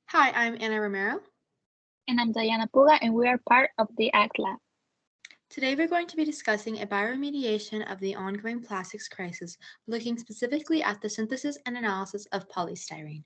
Hi, I'm Anna Romero. And I'm Diana Puga, and we are part of the ACT Lab. Today we're going to be discussing a bioremediation of the ongoing plastics crisis, looking specifically at the synthesis and analysis of polystyrene.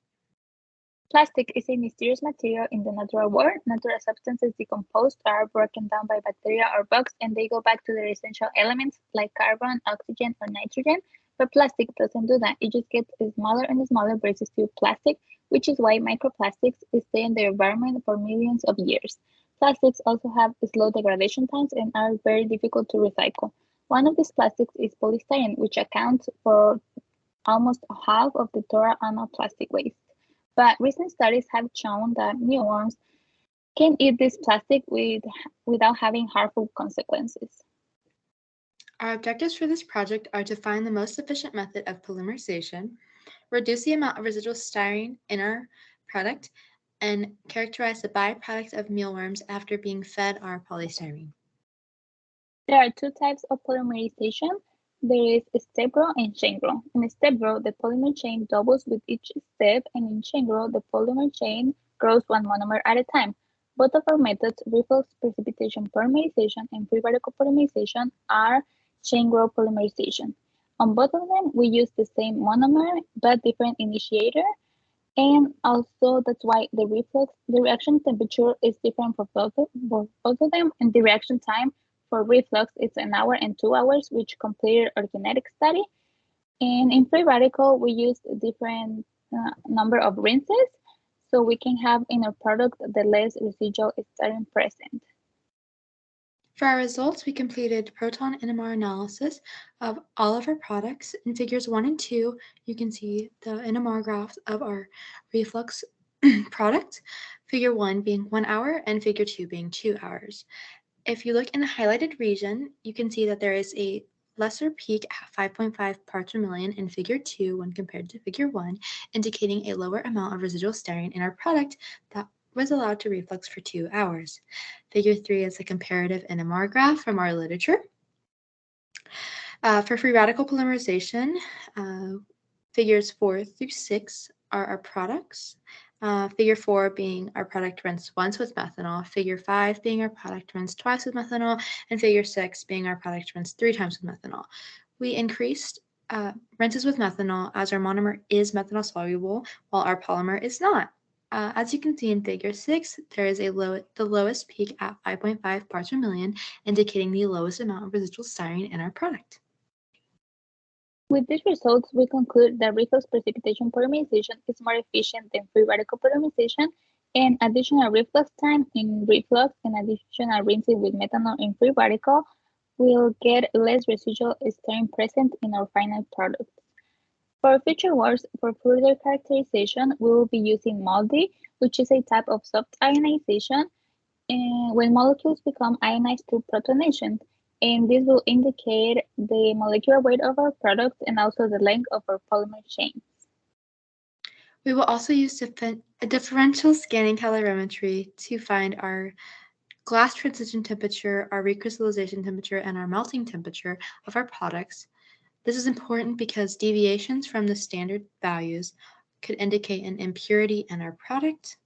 Plastic is a mysterious material in the natural world. Natural substances decompose, are broken down by bacteria or bugs, and they go back to their essential elements like carbon, oxygen, or nitrogen. But plastic doesn't do that. It just gets smaller and smaller versus to plastic, which is why microplastics stay in the environment for millions of years. Plastics also have slow degradation times and are very difficult to recycle. One of these plastics is polystyrene, which accounts for almost half of the total annual plastic waste. But recent studies have shown that mealworms can eat this plastic without having harmful consequences. Our objectives for this project are to find the most efficient method of polymerization, reduce the amount of residual styrene in our product, and characterize the byproduct of mealworms after being fed our polystyrene. There are two types of polymerization. There is step growth and chain growth. In step growth, the polymer chain doubles with each step, and in chain growth, the polymer chain grows one monomer at a time. Both of our methods, reflux precipitation polymerization and free radical polymerization, are chain growth polymerization. On both of them, we use the same monomer but different initiator, and also that's why the reaction temperature is different for both of them, and the reaction time for reflux is an hour and 2 hours, which completed our genetic study. And in free radical, we use a different number of rinses, so we can have in our product the less residual styrene present. For our results, we completed proton NMR analysis of all of our products. In figures 1 and 2, you can see the NMR graph of our reflux product, figure 1 being 1 hour and figure 2 being 2 hours. If you look in the highlighted region, you can see that there is a lesser peak at 5.5 parts per million in figure 2 when compared to figure 1, indicating a lower amount of residual styrene in our product that was allowed to reflux for 2 hours. Figure 3 is a comparative NMR graph from our literature. For free radical polymerization, figures 4 through 6 are our products. Figure 4 being our product rinsed once with methanol, figure 5 being our product rinsed twice with methanol, and figure 6 being our product rinsed 3 times with methanol. We increased rinses with methanol as our monomer is methanol soluble while our polymer is not. As you can see in figure 6, there is the lowest peak at 5.5 parts per million, indicating the lowest amount of residual styrene in our product. With these results, we conclude that reflux precipitation polymerization is more efficient than free radical polymerization, and additional reflux time in reflux and additional rinsing with methanol in free radical will get less residual styrene present in our final product. For future works, for further characterization, we will be using MALDI, which is a type of soft ionization, and when molecules become ionized through protonation. And this will indicate the molecular weight of our product and also the length of our polymer chains. We will also use differential scanning calorimetry to find our glass transition temperature, our recrystallization temperature, and our melting temperature of our products. This is important because deviations from the standard values could indicate an impurity in our product.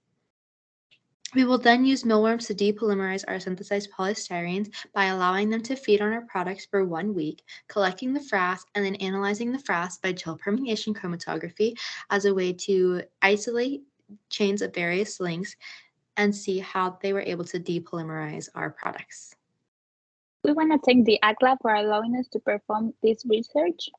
We will then use mealworms to depolymerize our synthesized polystyrenes by allowing them to feed on our products for 1 week, collecting the frass, and then analyzing the frass by gel permeation chromatography as a way to isolate chains of various lengths and see how they were able to depolymerize our products. We want to thank the ACT Lab for allowing us to perform this research.